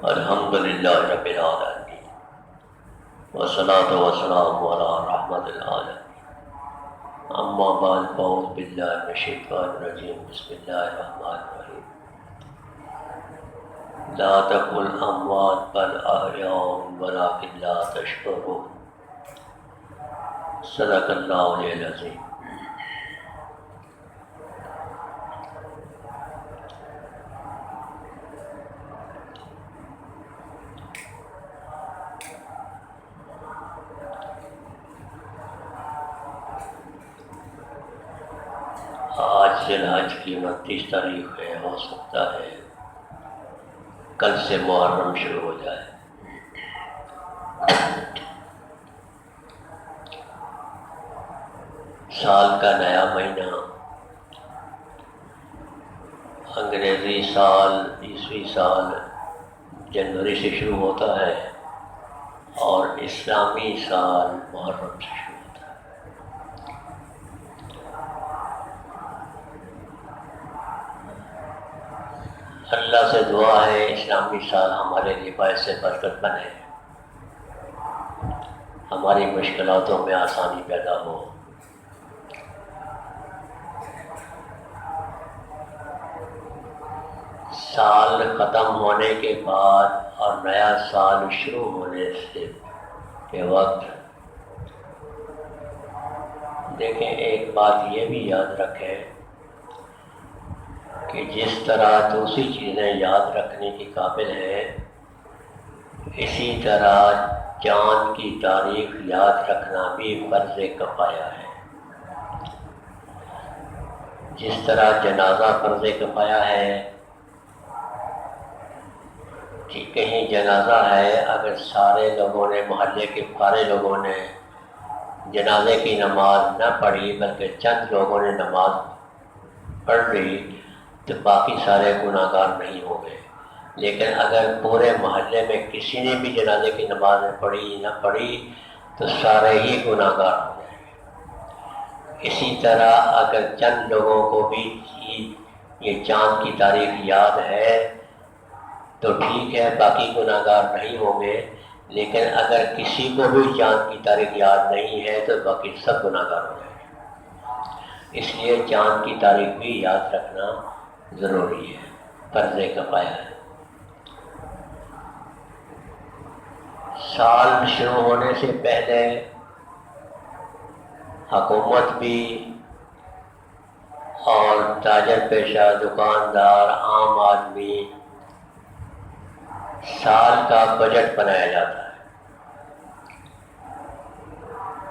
الحمد للہ رب العالمین والصلاة والسلام علی رحمت العالمین اما بعد فاعوذ باللہ من الشیطان الرجیم بسم اللہ الرحمن الرحیم لا تقل اموات بل احیاء ولکن لا تشعرون صدق اللہ علیہ العظیم۔ آج ذی الحج کی 29 تاریخ ہے، ہو سکتا ہے کل سے محرم شروع ہو جائے۔ سال کا نیا مہینہ انگریزی سال عیسوی سال جنوری سے شروع ہوتا ہے اور اسلامی سال محرم سے شروع ہوتا ہے۔ اللہ سے دعا ہے اسلامی سال ہمارے لیے باعث برکت بنے، ہماری مشکلاتوں میں آسانی پیدا ہو۔ سال ختم ہونے کے بعد اور نیا سال شروع ہونے سے کے وقت دیکھیں، ایک بات یہ بھی یاد رکھیں کہ جس طرح دوسری چیزیں یاد رکھنے کی قابل ہیں، اسی طرح چاند کی تاریخ یاد رکھنا بھی فرض کفایہ ہے۔ جس طرح جنازہ فرض کفایہ ہے کہ کہیں جنازہ ہے، اگر سارے لوگوں نے، محلے کے سارے لوگوں نے جنازے کی نماز نہ پڑھی بلکہ چند لوگوں نے نماز پڑھ لی تو باقی سارے گناہ گار نہیں ہوں گے۔ لیکن اگر پورے محلے میں کسی نے بھی جنازے کی نماز نہ پڑھی تو سارے ہی گناہ گار ہو جائیں گے۔ اسی طرح اگر چند لوگوں کو بھی یہ چاند کی تاریخ یاد ہے تو ٹھیک ہے، باقی گناہ گار نہیں ہوں گے، لیکن اگر کسی کو بھی چاند کی تاریخ یاد نہیں ہے تو باقی سب گناہ گار ہو جائیں گے۔ اس لیے چاند کی تاریخ بھی یاد رکھنا ضروری ہے، فرض کفایہ ہے۔ سال شروع ہونے سے پہلے حکومت بھی اور تاجر پیشہ، دکاندار، عام آدمی سال کا بجٹ بنایا جاتا ہے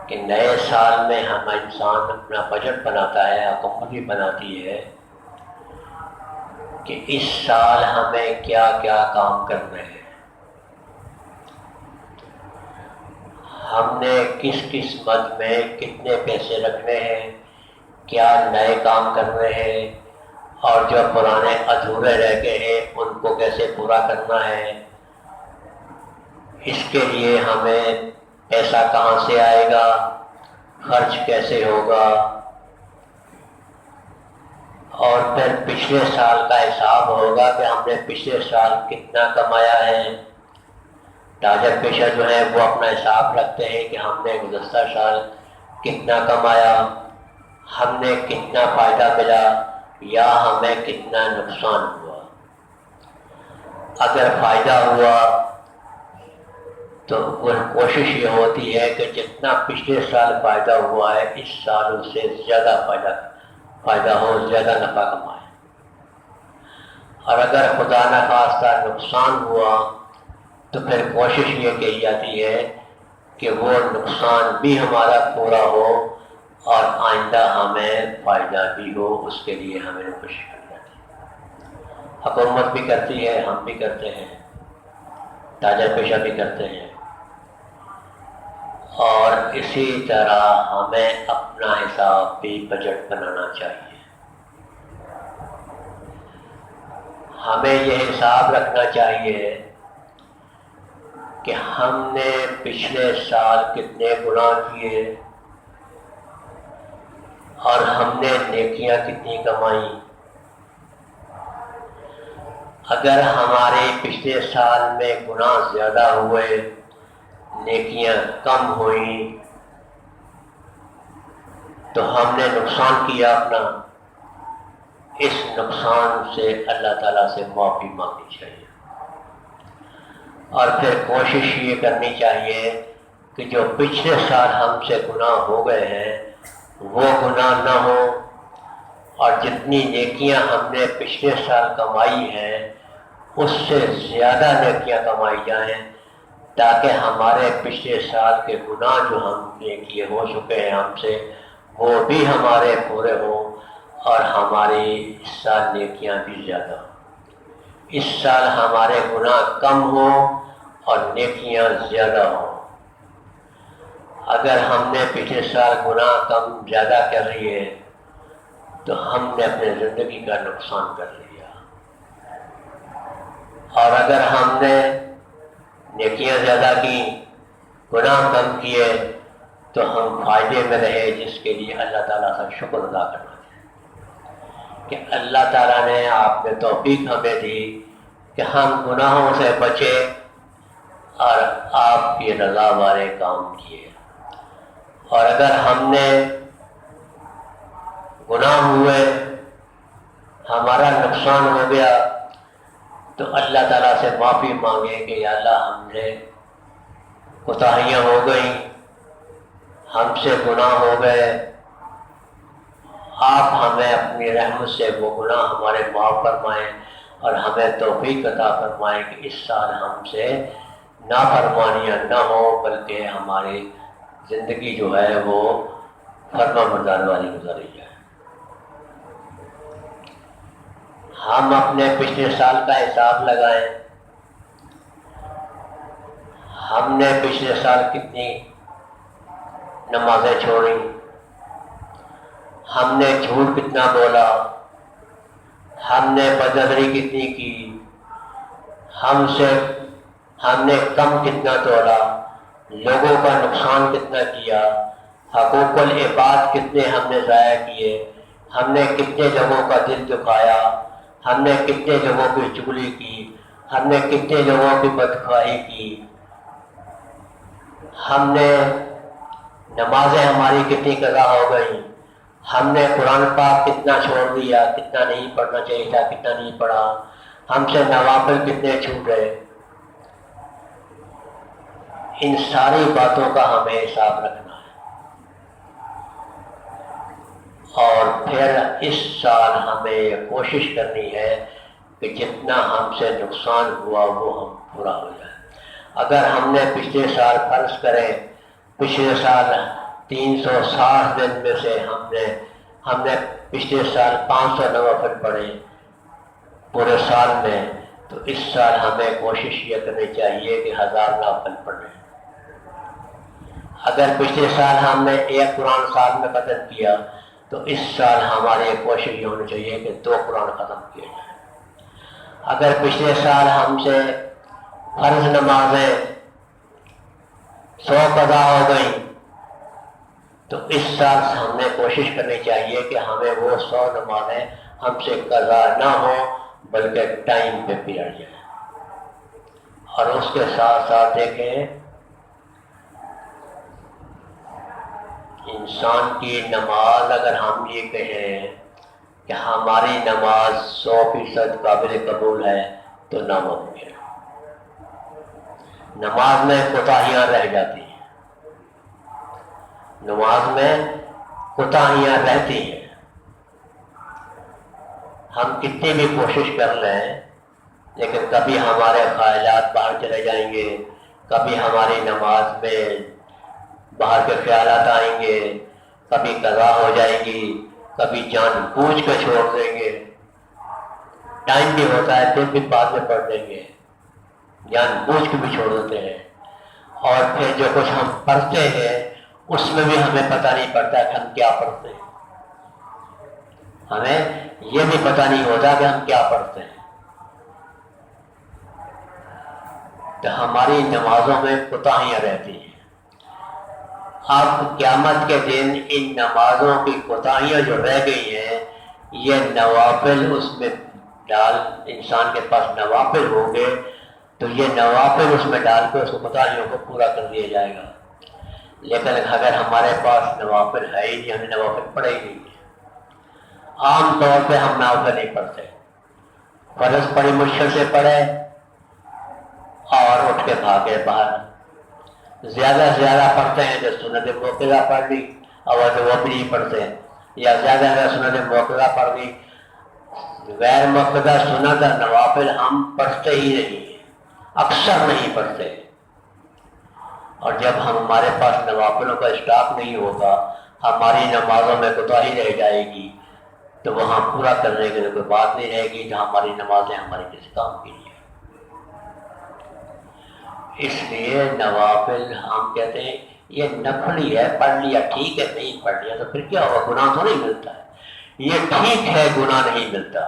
کہ نئے سال میں ہم انسان اپنا بجٹ بناتا ہے، حکومت بھی بناتی ہے کہ اس سال ہمیں کیا کیا کام کرنے ہیں، ہم نے کس کس مد میں کتنے پیسے رکھنے ہیں، کیا نئے کام کرنے ہیں، اور جو پرانے ادھورے رہ گئے ہیں ان کو کیسے پورا کرنا ہے۔ اس کے لیے ہمیں پیسہ کہاں سے آئے گا، خرچ کیسے ہوگا، اور پھر پچھلے سال کا حساب ہوگا کہ ہم نے پچھلے سال کتنا کمایا ہے۔ تاجر پیشہ جو ہے وہ اپنا حساب رکھتے ہیں کہ ہم نے گزشتہ سال کتنا کمایا، ہم نے کتنا فائدہ ملا یا ہمیں کتنا نقصان ہوا۔ اگر فائدہ ہوا تو کوشش یہ ہوتی ہے کہ جتنا پچھلے سال فائدہ ہوا ہے اس سال اس سے زیادہ فائدہ ہو، زیادہ نفع کمائے۔ اور اگر خدا نخواستہ نقصان ہوا تو پھر کوشش یہ کی جاتی ہے کہ وہ نقصان بھی ہمارا پورا ہو اور آئندہ ہمیں فائدہ بھی ہو، اس کے لیے ہمیں کوشش کرنی جاتی ہے۔ حکومت بھی کرتی ہے، ہم بھی کرتے ہیں، تاجر پیشہ بھی کرتے ہیں، اور اسی طرح ہمیں اپنا حساب بھی بجٹ بنانا چاہیے۔ ہمیں یہ حساب رکھنا چاہیے کہ ہم نے پچھلے سال کتنے گناہ کیے اور ہم نے نیکیاں کتنی کمائیں۔ اگر ہمارے پچھلے سال میں گناہ زیادہ ہوئے، نیکیاں کم ہوئیں، تو ہم نے نقصان کیا اپنا، اس نقصان سے اللہ تعالیٰ سے معافی مانگنی چاہیے، اور پھر کوشش یہ کرنی چاہیے کہ جو پچھلے سال ہم سے گناہ ہو گئے ہیں وہ گناہ نہ ہو، اور جتنی نیکیاں ہم نے پچھلے سال کمائی ہیں اس سے زیادہ نیکیاں کمائی جائیں، تاکہ ہمارے پچھلے سال کے گناہ جو ہم نے کیے ہو چکے ہیں ہم سے، وہ بھی ہمارے پورے ہوں، اور ہماری اس سال نیکیاں بھی زیادہ ہوں۔ اس سال ہمارے گناہ کم ہوں اور نیکیاں زیادہ ہوں۔ اگر ہم نے پچھلے سال گناہ کم زیادہ کر لیے تو ہم نے اپنے زندگی کا نقصان کر لیا، اور اگر ہم نے نیکیاں زیادہ کی، گناہ کم کیے، تو ہم فائدے میں رہے، جس کے لیے اللہ تعالیٰ کا شکر ادا کرنا چاہیے کہ اللہ تعالیٰ نے آپ نے توفیق ہمیں دی کہ ہم گناہوں سے بچے اور آپ کی رضا والے کام کیے۔ اور اگر ہم نے گناہ ہوئے، ہمارا نقصان ہو گیا، تو اللہ تعالیٰ سے معافی مانگے کہ یا اللہ ہم نے کوتاہیاں ہو گئیں، ہم سے گناہ ہو گئے، آپ ہمیں اپنی رحمت سے وہ گناہ ہمارے معاف فرمائیں، اور ہمیں توفیق عطا فرمائیں کہ اس سال ہم سے نافرمانیاں نہ ہوں، بلکہ ہماری زندگی جو ہے وہ فرما بردار والی گزاری جائے۔ ہم اپنے پچھلے سال کا حساب لگائیں، ہم نے پچھلے سال کتنی نمازیں چھوڑی، ہم نے جھوٹ کتنا بولا، ہم نے بدنظری کتنی کی، ہم نے کم کتنا توڑا، لوگوں کا نقصان کتنا کیا، حقوق العباد کتنے ہم نے ضائع کیے، ہم نے کتنے لوگوں کا دل دکھایا، ہم نے کتنے لوگوں کی چغلی کی، ہم نے کتنے لوگوں کی بدخواہی کی، ہم نے نمازیں ہماری کتنی قضا ہو گئیں، ہم نے قرآن پاک کتنا چھوڑ دیا، کتنا نہیں پڑھنا چاہیے تھا، کتنا نہیں پڑھا، ہم سے نوافل کتنے چھوٹ گئے۔ ان ساری باتوں کا ہمیں حساب رکھنا ہے، اور پھر اس سال ہمیں کوشش کرنی ہے کہ جتنا ہم سے نقصان ہوا وہ ہم پورا ہو جائے۔ اگر ہم نے پچھلے سال فرض کریں، پچھلے سال 360 دن میں سے ہم نے پچھلے سال 500 نوافل پڑھے پورے سال میں، تو اس سال ہمیں کوشش یہ کرنی چاہیے کہ 1000 نوافل پڑھیں۔ اگر پچھلے سال ہم نے 1 قرآن سال میں ختم کیا، تو اس سال ہماری کوشش یہ ہونی چاہیے کہ 2 قرآن ختم کیے جائیں۔ اگر پچھلے سال ہم سے فرض نمازیں 100 قضا ہو گئیں، تو اس سال ہم نے کوشش کرنی چاہیے کہ ہمیں وہ 100 نمازیں ہم سے قضا نہ ہوں، بلکہ ٹائم پہ پڑھ جائیں۔ اور اس کے ساتھ ساتھ دیکھیں، انسان کی نماز، اگر ہم یہ کہیں کہ ہماری نماز 100% قابل قبول ہے تو ناممکن ہے۔ نماز میں کوتاہیاں رہ جاتی ہیں، نماز میں کوتاہیاں رہتی ہیں، ہم کتنی بھی کوشش کر لیں، لیکن کبھی ہمارے خیالات باہر چلے جائیں گے، کبھی ہماری نماز میں باہر کے خیالات آئیں گے، کبھی قضا ہو جائے گی، کبھی جان بوجھ کے چھوڑ دیں گے، ٹائم بھی ہوتا ہے پھر بھی بعد میں پڑھ دیں گے، جان بوجھ کے بھی چھوڑ دیتے ہیں، اور پھر جو کچھ ہم پڑھتے ہیں اس میں بھی ہمیں پتہ نہیں پڑتا کہ ہم کیا پڑھتے ہیں، ہمیں یہ بھی پتہ نہیں ہوتا کہ ہم کیا پڑھتے ہیں۔ تو ہماری نمازوں میں کوتاہیاں رہتی ہیں۔ اب قیامت کے دن ان نمازوں کی کوتاہیاں جو رہ گئی ہیں، یہ نوافل اس میں ڈال انسان کے پاس نوافل ہوں گے تو یہ نوافل اس میں ڈال کے اس کو متعلقوں کو پورا کر دیا جائے گا. لیکن اگر ہمارے پاس نوافل ہے ہی نہیں، ہم نے نوافل پڑھے ہی نہیں. عام طور پہ ہم نوافل نہیں پڑھتے، فرض پڑھی مشکل سے پڑھے اور اٹھ کے بھاگے باہر. زیادہ سے زیادہ پڑھتے ہیں جو سنت موقعہ پڑھ لی اور وہ بھی نہیں پڑھتے، یا زیادہ سے زیادہ سنت موقعہ پڑھ لی. غیر مقتدہ سنت نوافل ہم پڑھتے ہی نہیں، اکثر نہیں پڑھتے. اور جب ہمارے پاس نوافلوں کا اسٹاک نہیں ہوگا، ہماری نمازوں میں کوتاہی رہ جائے گی، تو وہاں پورا کرنے کے لیے کوئی بات نہیں رہے گی، تو ہماری نمازیں ہمارے کسی کام کی نہیں. اس لیے نوافل ہم کہتے ہیں یہ نفلی ہے، پڑھ لیا ٹھیک ہے، نہیں پڑھ لیا تو پھر کیا ہوگا، گناہ تو نہیں ملتا ہے. یہ ٹھیک ہے گناہ نہیں ملتا،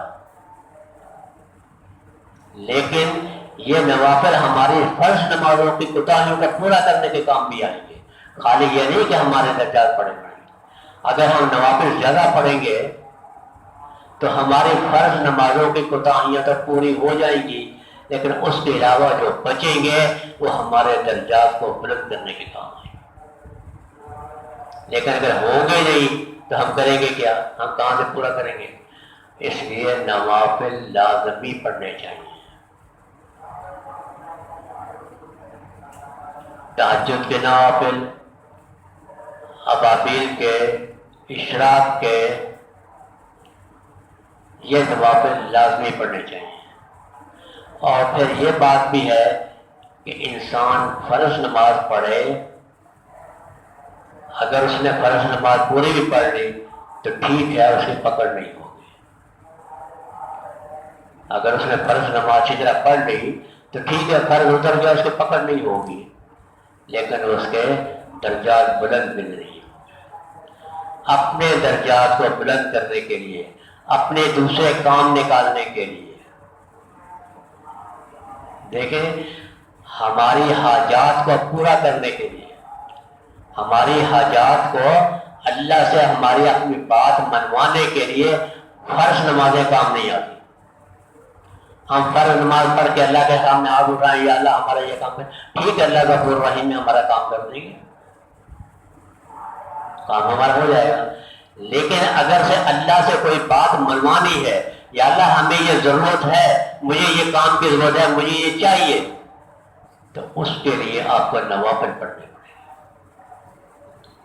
لیکن یہ نوافل ہماری فرض نمازوں کی کوتاہیوں کا پورا کرنے کے کام بھی آئیں گے. خالی یہ نہیں کہ ہمارے درجات پڑھیں گے. اگر ہم نوافل زیادہ پڑھیں گے تو ہماری فرض نمازوں کی کوتاہیاں تو پوری ہو جائیں گی، لیکن اس کے علاوہ جو بچیں گے وہ ہمارے درجات کو بلند کرنے کے کام آئیں گے. لیکن اگر ہوں گے نہیں تو ہم کریں گے کیا، ہم کہاں سے پورا کریں گے؟ اس لیے نوافل لازمی پڑھنے چاہیے. تہجد کے نوافل، ابابیل کے، اشراق کے، یہ نوافل لازمی پڑھنے چاہیے. اور پھر یہ بات بھی ہے کہ انسان فرض نماز پڑھے، اگر اس نے فرض نماز پوری بھی پڑھ لی تو ٹھیک ہے، اس کی پکڑ نہیں ہوگی. اگر اس نے فرض نماز اچھی طرح پڑھ لی تو ٹھیک ہے، فرض اتر گیا، اس کی پکڑ نہیں ہوگی، لیکن اس کے درجات بلند بھی نہیں. اپنے درجات کو بلند کرنے کے لیے، اپنے دوسرے کام نکالنے کے لیے، دیکھیں ہماری حاجات کو پورا کرنے کے لیے، ہماری حاجات کو اللہ سے ہماری اپنی بات منوانے کے لیے فرض نمازیں کام نہیں آتی. ہم فرض نماز پڑھ کے اللہ کے سامنے ہاتھ اٹھائیں، یا اللہ ہمارا یہ کام ہے، ٹھیک ہے، اللہ غفور رحیم میں ہمارا کام کر دیں گے، کام ہمارا ہو جائے گا. لیکن اگر سے اللہ سے کوئی بات منوانی ہے، یا اللہ ہمیں یہ ضرورت ہے، مجھے یہ کام کی ضرورت ہے، مجھے یہ چاہیے، تو اس کے لیے آپ کو نوافل پڑھنے پڑیں گے.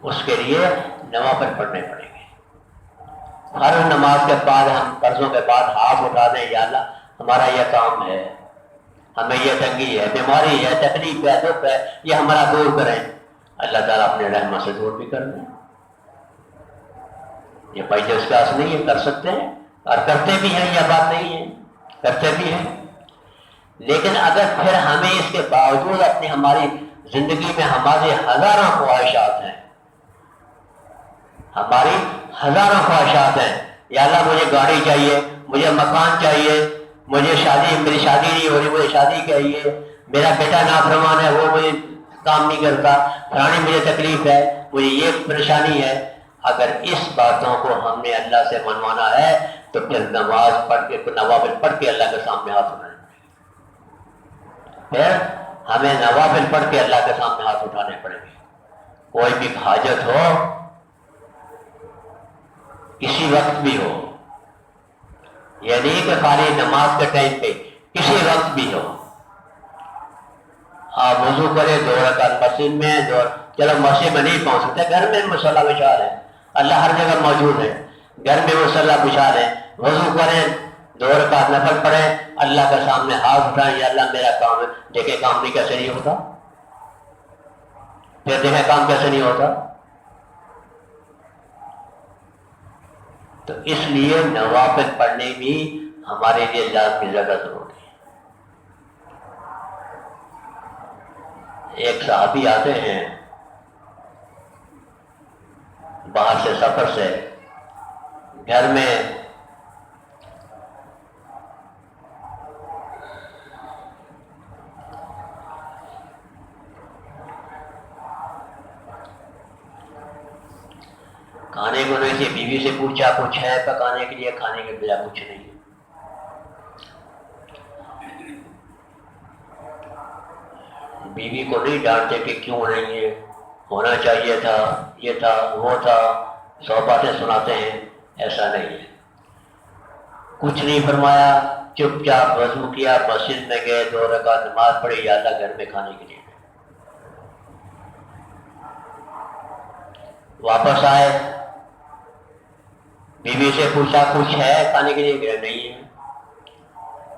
اس کے لیے نوافل پڑھنے پڑیں گے. ہر نماز کے بعد ہم قرضوں کے بعد ہاتھ اٹھا دیں، یا اللہ ہمارا یہ کام ہے، ہمیں یہ تنگی ہے، بیماری ہے، تکلیف ہے، دکھ ہے، یہ ہمارا دور کریں. اللہ تعالیٰ اپنے رحمت سے دور بھی کر دیں. یہ پیجس کا نہیں ہے، کر سکتے ہیں اور کرتے بھی ہیں، یہ بات نہیں ہے، کرتے بھی ہیں. لیکن اگر پھر ہمیں اس کے باوجود ہماری زندگی میں ہماری ہزاروں خواہشات ہیں، ہماری ہزاروں خواہشات ہیں، یا اللہ مجھے گاڑی چاہیے، مجھے مکان چاہیے، مجھے میری شادی نہیں ہو رہی، مجھے شادی چاہیے، میرا بیٹا نافرمان ہے، وہ مجھے کام نہیں کرتا، فلانی مجھے تکلیف ہے، مجھے یہ پریشانی ہے. اگر اس باتوں کو ہم نے اللہ سے منوانا ہے تو پھر نماز پڑھ کے، نوافل پڑھ کے اللہ کے سامنے ہاتھ اٹھانے پڑیں گے. پھر ہمیں نوافل پڑھ کے اللہ کے سامنے ہاتھ اٹھانے پڑیں گے. کوئی بھی حاجت ہو، کسی وقت بھی ہو، یہ نہیں کہ خالی نماز کے ٹائم پہ، کسی وقت بھی ہو. آپ وضو کرے، 2 رکعت مسجد میں، چلو مسجد میں نہیں پہنچ سکتے، گھر میں مصلی بچا رہے ہیں، اللہ ہر جگہ موجود ہے، گھر میں مصلی بچا رہے ہیں، وضو کریں، 2 رکعت نفل پڑھیں، اللہ کے سامنے ہاتھ اٹھائیں، یا اللہ میرا کام ہے. دیکھیں کام نہیں کیسے نہیں ہوتا، پھر دیکھیں کام کیسے نہیں ہوتا. تو اس لیے نوافل پڑھنے بھی ہمارے لیے لازمی زیادہ ضروری ہے. ایک صحابی آتے ہیں باہر سے، سفر سے، گھر میں کھانے کو نہیں تھے. بیوی سے پوچھا کچھ ہے پکانے کے لیے، کھانے کے بجائے کچھ نہیں. بیوی کو نہیں ڈانٹتے کہ کیوں نہیں ہے، ہونا چاہیے تھا، یہ تھا وہ تھا، 100 باتیں سناتے ہیں، ایسا نہیں ہے۔ کچھ نہیں فرمایا، چپ چاپ وضو کیا، مسجد میں گئے، 2 رکعت نماز پڑھی، یا اللہ گھر میں کھانے کے لیے واپس آئے، بیوی سے پوچھا کچھ ہے کھانے کے لیے، کہ نہیں ہے۔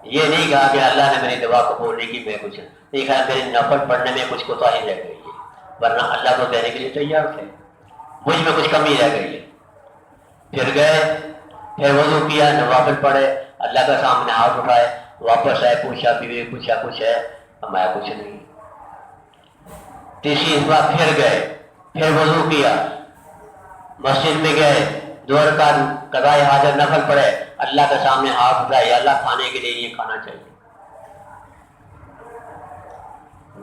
یہ نہیں کہا کہ اللہ نے میری دعا قبول نہیں کی، میں کچھ نہیں کہا، میری نفل پڑھنے میں کچھ کوتاہی رہ گئی ہے، ورنہ اللہ کو دینے کے لیے تیار تھے، مجھ میں کچھ کمی رہ گئی ہے۔ پھر گئے، پھر وضو کیا، نوافل پڑھے، اللہ کا سامنے ہاتھ اٹھائے، واپس آئے، پوچھا بیوی پوچھا کچھ ہے، فرمایا کچھ نہیں۔ تیسری بار پھر گئے، پھر وضو کیا، مسجد میں گئے، 2 رکعت قضائے حاجت نفل پڑھے، اللہ کے سامنے ہاتھ اٹھائے، یا اللہ کھانے کے لیے یہ کھانا چاہیے۔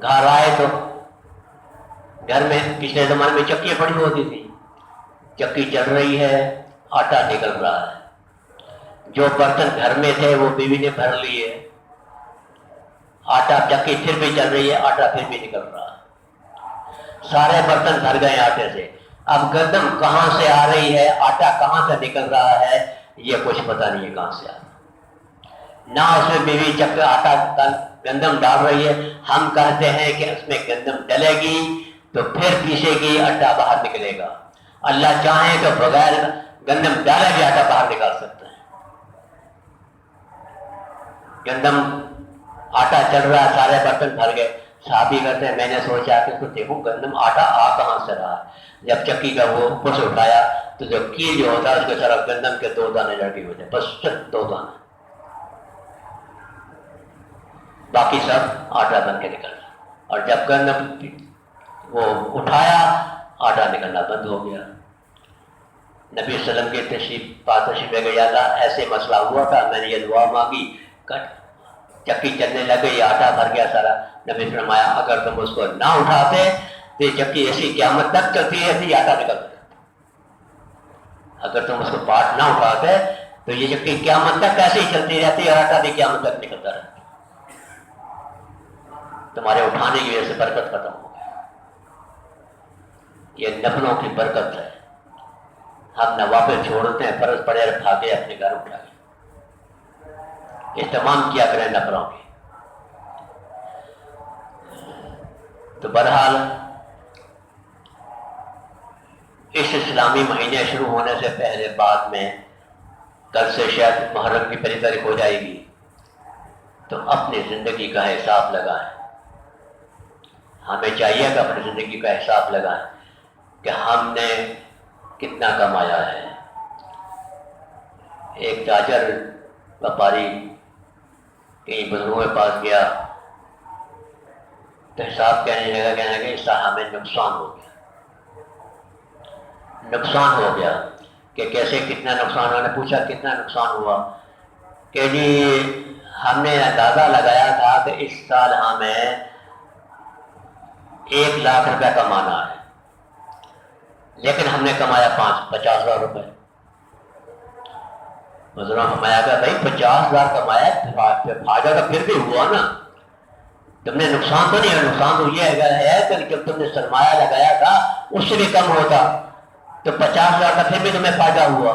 گھر آئے تو گھر میں پچھلے زمانے میں چکیاں پڑی ہوتی تھی، چکی چل رہی ہے، آٹا نکل رہا ہے، جو برتن گھر میں تھے وہ بیوی نے بھر لیے، آٹا چکی پھر بھی چل رہی ہے، آٹا پھر بھی نکل رہا ہے، سارے برتن بھر گئے آٹے سے۔ اب گندم کہاں سے آ رہی ہے، آٹا کہاں سے نکل رہا ہے، یہ کچھ پتہ نہیں ہے کہاں سے آ رہا ہے، نہ اس میں بیوی چک آٹا گندم ڈال رہی ہے۔ ہم کہتے ہیں کہ اس میں گندم ڈلے گی تو پھر پیسے گی، آٹا باہر نکلے گا۔ اللہ چاہیں تو بغیر گندم ڈالے بھی آٹا باہر نکال سکتے ہیں۔ گندم آٹا چل رہا ہے، سارے برتن بھر گئے، صحابی کرتے ہیں میں نے سوچا کہ اس کو دیکھوں گندم آٹا آ کہاں سے رہا ہے، جب چکی کا وہ اوپر سے اٹھایا تو جو کیل جو ہوتا ہے اس کے طرف گندم کے 2 دانے لڑکے ہوتے ہیں، بس صرف 2 دانے، باقی سب آٹا بن کے نکل رہا، اور جب گندم وہ اٹھایا آٹا نکلنا بند ہو گیا۔ نبی صلی اللہ علیہ وسلم کے تشریف لے گئے، اللہ ایسے مسئلہ ہوا تھا، میں نے یہ دعا مانگی، چکی چلنے لگ گئی، آٹا بھر گیا سارا۔ نبی نے فرمایا اگر تم اس کو نہ اٹھاتے تو یہ چکی ایسی قیامت تک چلتی رہتی، آٹا نکلتا رہتا۔ اگر تم اس کو پاٹ نہ اٹھاتے تو یہ چکی قیامت تک ایسے ہی چلتی رہتی اور آٹا بھی قیامت تک نکلتا رہتا۔ تمہارے اٹھانے کی وجہ سے برکت ختم ہو گئی، یہ نفلوں کی برکت ہے۔ ہم نوافل چھوڑتے ہیں، فرض پڑے رکھا کے اپنے گھر اٹھا کے اہتمام کیا کریں نفلوں کی۔ تو بہرحال اس اسلامی مہینے شروع ہونے سے پہلے بعد میں کل سے شاید محرم کی پہلی تاریخ ہو جائے گی، تو اپنی زندگی کا حساب لگائیں۔ ہمیں چاہیے کہ اپنی زندگی کا حساب لگائیں کہ ہم نے کتنا کمایا ہے۔ ایک تاجر ویپاری کئی بزرگوں کے پاس گیا تو حساب کہنے لگا کہ اس طرح ہمیں نقصان ہو گیا، نقصان ہو گیا۔ کہ کیسے کتنا نقصان ہوا؟ نے پوچھا کتنا نقصان ہوا؟ کہ جی ہم نے اندازہ لگایا تھا کہ اس سال ہمیں 1 لاکھ روپے کمانا ہے، لیکن ہم نے کمایا 50,000 روپے۔ بزرگوں نے فرمایا کہ بھائی 50,000 کمایا، فائدہ تو پھر بھی ہوا نا، تم نے نقصان تو نہیں ہے۔ نقصان تو یہ ہے کہ جب تم نے سرمایہ لگایا تھا اس سے بھی کم ہوتا تو 50,000 کا پھر بھی تمہیں فائدہ ہوا۔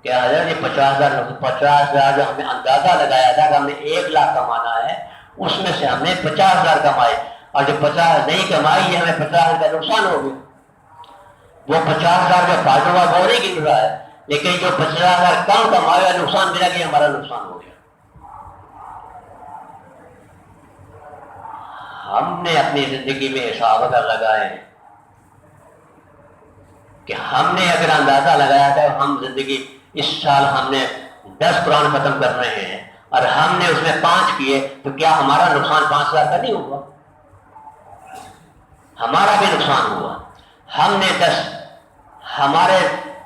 کیا حضرت یہ 50,000 جو ہم نے اندازہ لگایا تھا کہ ہم نے 1 لاکھ کمانا ہے، اس میں سے ہم نے 50,000 کمائے، اور جو 50 نہیں کمائی یہ ہمیں 50,000 کا نقصان ہو گیا۔ وہ 50,000 کا فائدہ ہوا وہ نہیں گن رہا ہے، لیکن جو 50,000 کم کمایا نقصان ملا کہ ہمارا نقصان ہو گیا۔ ہم نے اپنی زندگی میں حساب اگر لگائے کہ ہم نے اگر اندازہ لگایا تھا ہم زندگی اس سال ہم نے 10 قرآن ختم کر رہے ہیں اور ہم نے اس میں 5 کیے، تو کیا ہمارا نقصان 5,000 کا نہیں ہوا؟ ہمارا بھی نقصان ہوا۔ ہم نے 10، ہمارے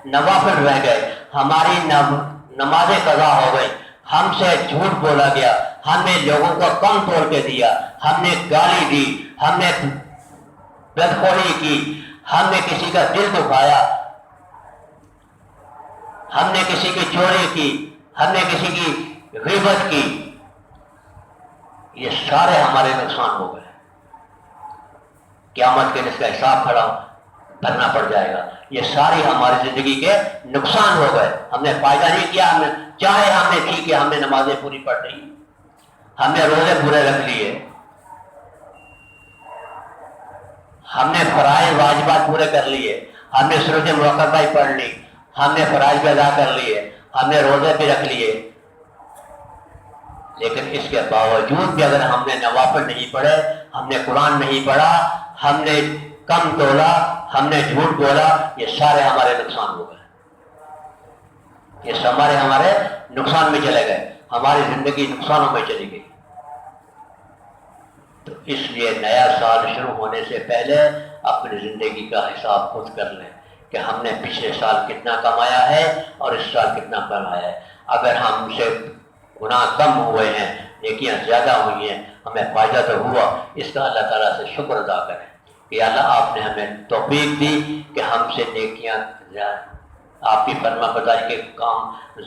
نوافل رہ گئے، ہماری نمازیں قضا ہو گئی، ہم سے جھوٹ بولا گیا، ہم نے لوگوں کو کم توڑ کے دیا، ہم نے گالی دی، ہم نے بدخوئی کی، ہم نے کسی کا دل دکھایا، ہم نے کسی کی چوری کی، ہم نے کسی کی غیبت کی، یہ سارے ہمارے نقصان ہو گئے۔ قیامت کے دن اس کا حساب کھڑا کرنا پڑ جائے گا. یہ ساری ہماری زندگی کے نقصان ہو گئے. ہم نے فائدہ نہیں کیا. ہم نے چاہے ہم نے ٹھیک ہے ہم نے نمازیں پوری پڑھ لی, ہم نے روزے پورے رکھ لیے, ہم نے فرائض واجبات پورے کر لیے, ہم نے سورۃ مراقبہ پڑھ لی, ہم نے فرائض بھی ادا کر لیے, ہم نے روزے بھی رکھ لیے, لیکن اس کے باوجود بھی اگر ہم نے نوافل نہیں پڑھے, ہم نے قرآن نہیں پڑھا, ہم نے کم تولا, ہم نے جھوٹ بولا, یہ سارے ہمارے نقصان ہو گئے. یہ ہمارے نقصان میں چلے گئے, ہماری زندگی نقصانوں میں چلی گئی. تو اس لیے نیا سال شروع ہونے سے پہلے اپنی زندگی کا حساب خود کر لیں کہ ہم نے پچھلے سال کتنا کمایا ہے اور اس سال کتنا کمایا ہے. اگر ہم سے گناہ کم ہوئے ہیں, نیکیاں زیادہ ہوئی ہیں, ہمیں فائدہ تو ہوا, اس کا اللہ تعالیٰ سے شکر ادا کریں کہ اللہ آپ نے ہمیں توفیق دی کہ ہم سے نیکیاں آپ کی فرما برداری کے کام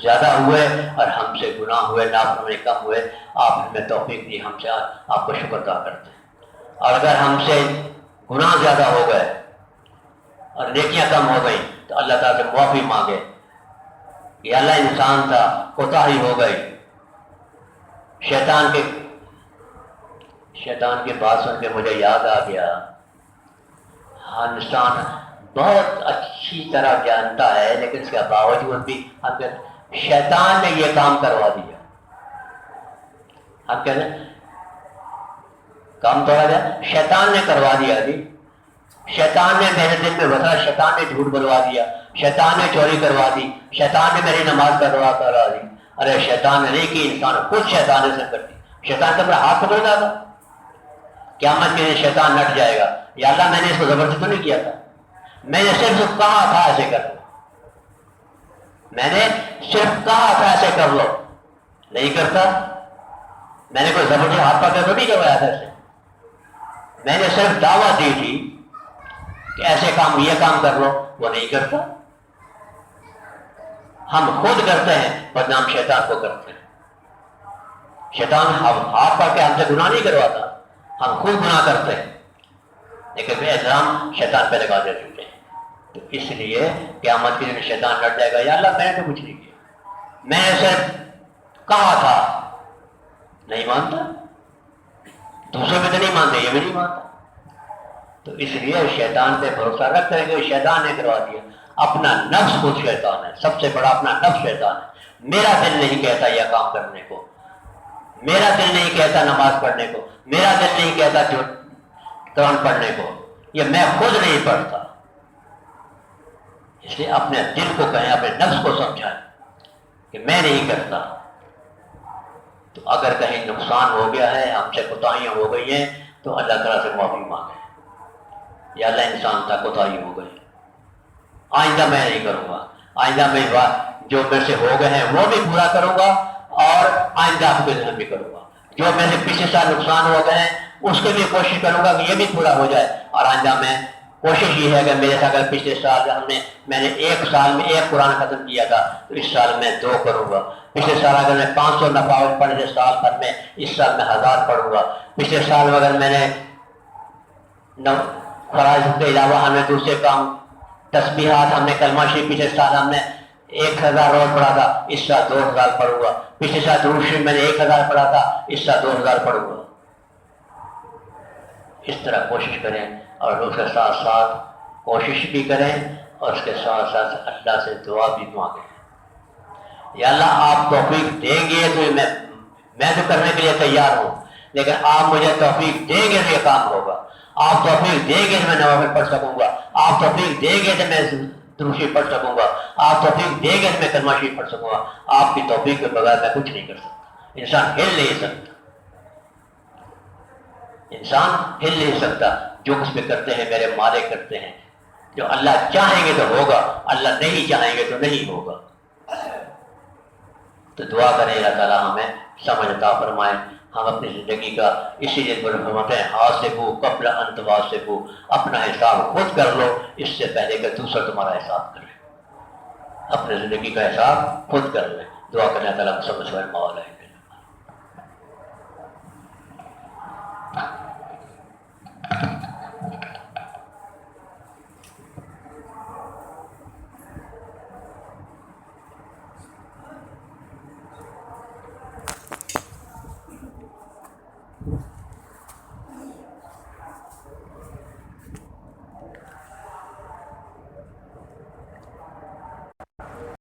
زیادہ ہوئے اور ہم سے گناہ ہوئے, نافرمانی کم ہوئے. آپ نے ہمیں توفیق دی, ہم سے آپ کو شکر ادا کرتے ہیں. اور اگر ہم سے گناہ زیادہ ہو گئے اور نیکیاں کم ہو گئیں تو اللہ تعالیٰ سے معافی مانگے کہ اللہ انسان تھا, کوتاہی ہو گئی. شیطان کی بات سن کے مجھے یاد آ گیا, انسان بہت اچھی طرح جانتا ہے لیکن اس کے باوجود بھی شیطان نے یہ کام کروا دیا. ہم کہتے ہیں کام توڑا جائے, شیطان نے کروا دیا جی. شیطان نے میرے دل میں بسا, شیطان نے جھوٹ بلوا دیا, شیطان نے چوری کروا دی, شیطان نے میری نماز کروا دی. ارے شیطان نے نہیں کی, انسان خود شیطان نے کرتی. شیطان کا میرا ہاتھ پکڑ تھا, قیامت کے دن شیطان نٹ جائے گا, یا اللہ میں نے اس کو زبردستی تو نہیں کیا تھا, میں نے صرف کہا تھا ایسے کر لو, میں نے صرف کہا تھا ایسے کر لو, نہیں کرتا. میں نے کوئی زبردستی ہاتھ پکڑ تو نہیں کروایا تھا اسے, میں نے صرف دعوت دی تھی کہ ایسے کام یہ کام کر لو, وہ نہیں کرتا. ہم خود کرتے ہیں, بدنام شیطان کو کرتے ہیں. شیطان ہاتھ پکڑ کے ہم سے گناہ نہیں کرواتا, ہم خود گناہ کرتے ہیں, لیکن بے الزام شیطان پہ لگا دے چکے ہیں. تو اس لیے قیامت کے دن شیطان ڈر جائے گا, یا اللہ میں نے تو کچھ نہیں کیا, میں نے صرف کہا تھا. نہیں مانتا, دوسرے میں تو نہیں مانتے, یہ بھی نہیں مانتا. تو اس لیے شیطان پہ بھروسہ رکھ کریں گے, شیطان نے کروا دیا. اپنا نفس خود شیطان ہے, سب سے بڑا اپنا نفس شیطان ہے. میرا دل نہیں کہتا یہ کام کرنے کو, میرا دل نہیں کہتا نماز پڑھنے کو, میرا دل نہیں کہتا جو قرآن پڑھنے کو, یہ میں خود نہیں پڑھتا. اس لیے اپنے دل کو کہیں, اپنے نفس کو سمجھائیں کہ میں نہیں کرتا. تو اگر کہیں نقصان ہو گیا ہے, ہم سے کوتاہیاں ہو گئی ہیں, تو اللہ تعالیٰ سے معافی مانگیں, یا اللہ انسان تھا, کوتاہی ہو گئی, آئندہ میں نہیں کروں گا. آئندہ میں جو میرے سے ہو گئے ہیں وہ بھی پورا کروں گا, اور آئندہ آپ کے ذہن بھی کروں گا. جو میں نے پچھلے سال نقصان ہو گئے ہیں اس کے لیے کوشش کروں گا کہ یہ بھی پورا ہو جائے. اور آئندہ میں کوشش یہ ہے کہ میرے ساتھ اگر پچھلے سال میں نے ایک سال میں ایک قرآن ختم کیا تھا, تو اس سال میں 2 کروں گا. پچھلے سال اگر میں 500 نفل پڑھے تھے سال بھر میں, اس سال میں 1000 پڑھوں گا. پچھلے سال اگر میں نے فرائض کے علاوہ ہم نے دوسرے کام, تسبیحات, ہم نے کلمہ شریف پچھلے سال ہم نے 1000 روز پڑھا تھا, اس سال 2000 پڑھوں گا. پچھلے سال درود شریف میں نے 1000 پڑھا تھا, اس سال 2000 پڑھوں گا. اس طرح کوشش کریں, اور اس کے ساتھ ساتھ کوشش بھی کریں, اور اس کے ساتھ ساتھ اللہ سے دعا بھی مانگیں. یا اللہ آپ توفیق دیں گے تو میں تو کرنے کے لیے تیار ہوں, لیکن آپ مجھے توفیق دیں گے تو یہ کام ہوگا. آپ توفیق دیں گے تو میں نوافل پڑھ سکوں گا, آپ توفیق دیں گے تو میں درود شریف پڑھ سکوں گا, آپ توفیق دیں گے تو میں کلمہ شریف پڑھ سکوں گا. آپ کی توفیق کے بغیر میں کچھ نہیں کر سکتا. انسان ہل نہیں سکتا, انسان ہل نہیں سکتا. جو کچھ بھی کرتے ہیں میرے مالک کرتے ہیں. جو اللہ چاہیں گے تو ہوگا, اللہ نہیں چاہیں گے تو نہیں ہوگا. تو دعا کریں اللہ تعالیٰ ہمیں سمجھ عطا فرمائے. ہم اپنی زندگی کا اسی لیے فرماتے ہیں, حاسبوا قبل ان تحاسبوا, اپنا حساب خود کر لو اس سے پہلے کہ دوسرا تمہارا حساب کرے. اپنے زندگی کا حساب خود کر لیں. دعا کریں اللہ تعالیٰ کو سمجھ مولا ہے.